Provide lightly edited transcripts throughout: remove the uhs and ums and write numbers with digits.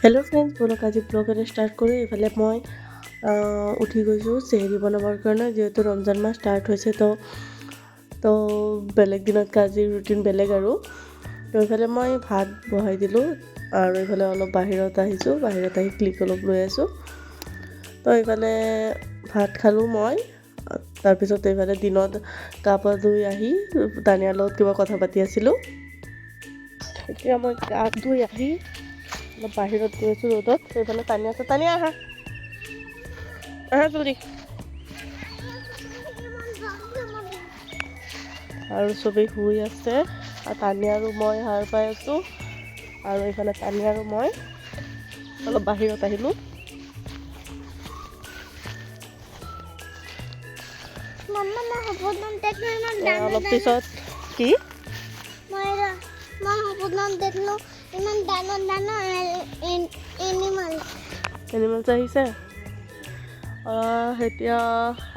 Hello' friends, ব'লক আজি blog এটা ষ্টাৰ্ট কৰোঁ। এইফালে মই উঠি গৈছোঁ চেহেৰি বনাবৰ কাৰণে, যিহেতু ৰমজান মাহ ষ্টাৰ্ট হৈছে। তো বেলেগ দিনতকৈ আজি ৰুটিন বেলেগ আৰু। তো এইফালে মই ভাত বহাই দিলোঁ আৰু এইফালে অলপ বাহিৰত আহিছোঁ, বাহিৰত আহি ক্লিক অলপ লৈ আছোঁ। তো এইফালে ভাত খালোঁ মই। তাৰপিছত এইফালে দিনত গা পা ধুই আহি তানিয়াৰ লগত কিবা কথা পাতি আছিলোঁ। এতিয়া মই গা ধুই আহি অলপ বাহিৰত গৈ আছোঁ ৰ'দত। সেইফালে তানিয়া আছে, তানিয়া আহা জলদি। আৰু চবেই শুই আছে আৰু তানিয়া আৰু মই সাৰ পাই আছোঁ। আৰু এইফালে তানিয়া আৰু মই অলপ বাহিৰত আহিলোঁ। অলপ পিছত কি এনিমেলছ আহিছে। এতিয়া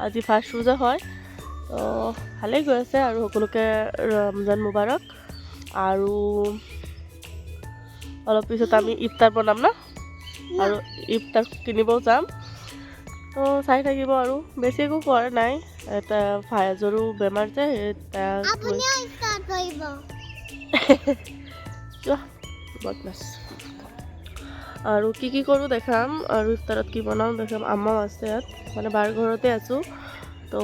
আজি ফাৰ্ষ্ট ৰোজা হয়, তো ভালেই গৈ আছে আৰু সকলোকে ৰমজান মুবাৰক। আৰু অলপ পিছত আমি ইফতাৰ বনাম ন, আৰু ইফতাৰ কিনিবও যাম। তো চাই থাকিব আৰু। বেছি একো কৰা নাই, এটা ফায়াজৰো বেমাৰ যে আৰু কি কৰোঁ দেখাম, আৰু ইফতাৰত কি বনাওঁ দেখাম। আম্মাও আছে ইয়াত, মানে বাৰ ঘৰতে আছোঁ। তো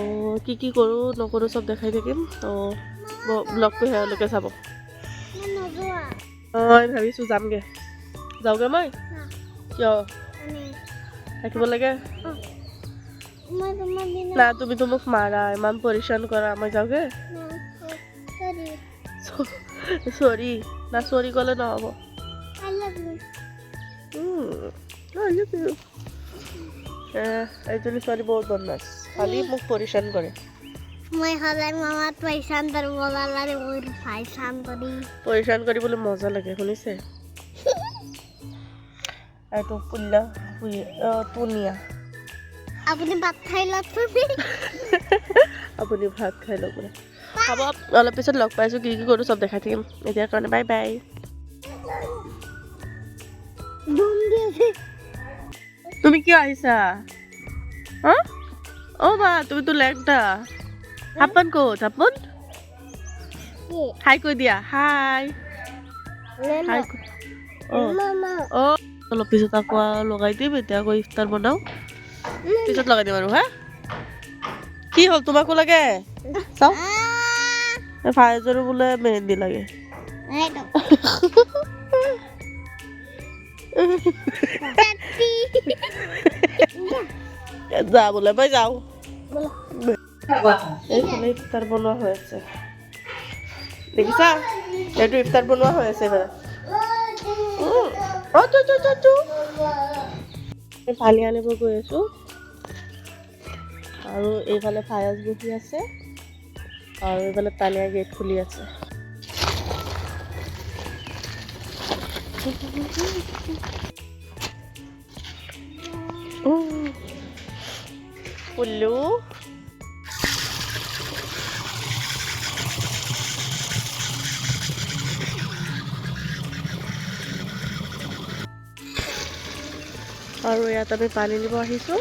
কি কৰোঁ নকৰোঁ চব দেখাই থাকিম। তো ব্লগটো সেয়ালৈকে চাব। মই ভাবিছোঁ যামগৈ। যাওঁগৈ মই? কিয় থাকিব লাগে? না, তুমিতো মোক মাৰা, ইমান পৰিশ্ৰম কৰা। মই যাওঁগৈ? চৰি না, চৰি ক'লে নহ'ব। এইজনী ছোৱালী বহুত বদমাছ, খালি মোক পৰিশ্ৰম কৰে। পৰিশ্ৰম কৰিবলৈ মজা লাগে, শুনিছে? এইটো পুনিয়া। আপুনি ভাত খাই লওক। আপুনি ভাত খাই লওক বোলে। হ'ব, অলপ পিছত লগ পাইছোঁ। কি কৰোঁ চব দেখাই থাকিম। এতিয়াৰ কাৰণে বাই বাই। তুমি কিয় আহিছা? অ' বা, তুমিতো লেংটা। হাপন ক'ত? হাপন হাই কৈ দিয়া। হাই অলপ পিছত আকৌ লগাই দিম। এতিয়া আকৌ ইফতাৰ বনাওঁ, পিছত লগাই দিম আৰু। হা, কি হ'ল? তোমাকো লাগে? চাওঁ, ফাইজৰো বোলে মেহেন্দি লাগে। যা বোলে, মই যাওঁ। এইফালে ইফতাৰ বনোৱা হৈ আছে, দেখিছা? এইটো ইফতাৰ বনোৱা হৈ আছে। পানী আনিব গৈ আছোঁ, আৰু এইফালে ফায়াজ বহি আছে, আৰু এইফালে তানিয়া গেট খুলি আছে। পুল্লু আৰু ইয়াত আমি পানী নিব আহিছোঁ,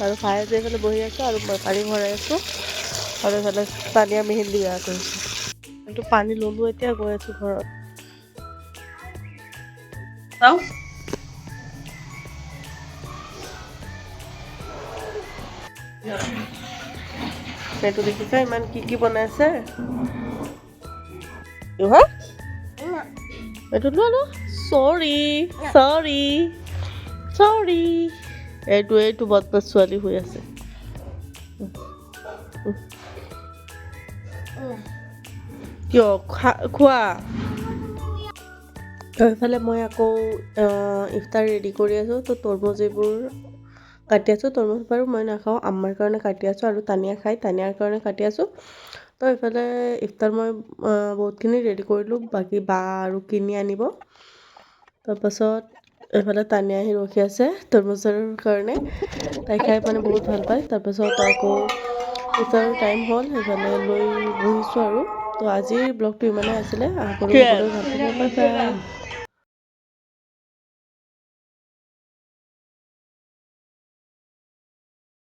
আৰু ফায়াজ এইফালে বহি আছোঁ, আৰু মই পানী ভৰাই আছোঁ, আৰু এইফালে তানিয়া মেহেন্দি বেয়া কৰিছোঁ। কিন্তু পানী ল'লোঁ, এতিয়া গৈ আছোঁ ঘৰত। চাওঁ, এইটো দেখিছা ইমান কি বনাইছে? এইটো লোৱা। চৰি। এইটো বদমাছ ছোৱালী হৈ আছে। কিয় খোৱা? এইফালে মই আকৌ ইফতাৰ ৰেডি কৰি আছোঁ। তো তৰমুজ এইবোৰ কাটি আছোঁ। তৰমুজ বাৰু মই নাখাওঁ, আম্মাৰ কাৰণে কাটি আছোঁ, আৰু তানিয়া খাই, তানিয়াৰ কাৰণে কাটি আছোঁ। তো এইফালে ইফতাৰ মই বহুতখিনি ৰেডি কৰিলোঁ, বাকী বা আৰু কিনি আনিব। তাৰপাছত এইফালে তানিয়া আহি ৰখি আছে তৰমুজৰ কাৰণে, তাই খাই মানে বহুত ভাল পায়। তাৰপাছত আকৌ ইফতাৰৰ টাইম হ'ল, সেইফালে লৈ বহিছোঁ আৰু। তো আজিৰ ব্লগটো ইমানেই আছিলে। আশা কৰোঁ সকলোৱে ভাল পাব। Bye bye.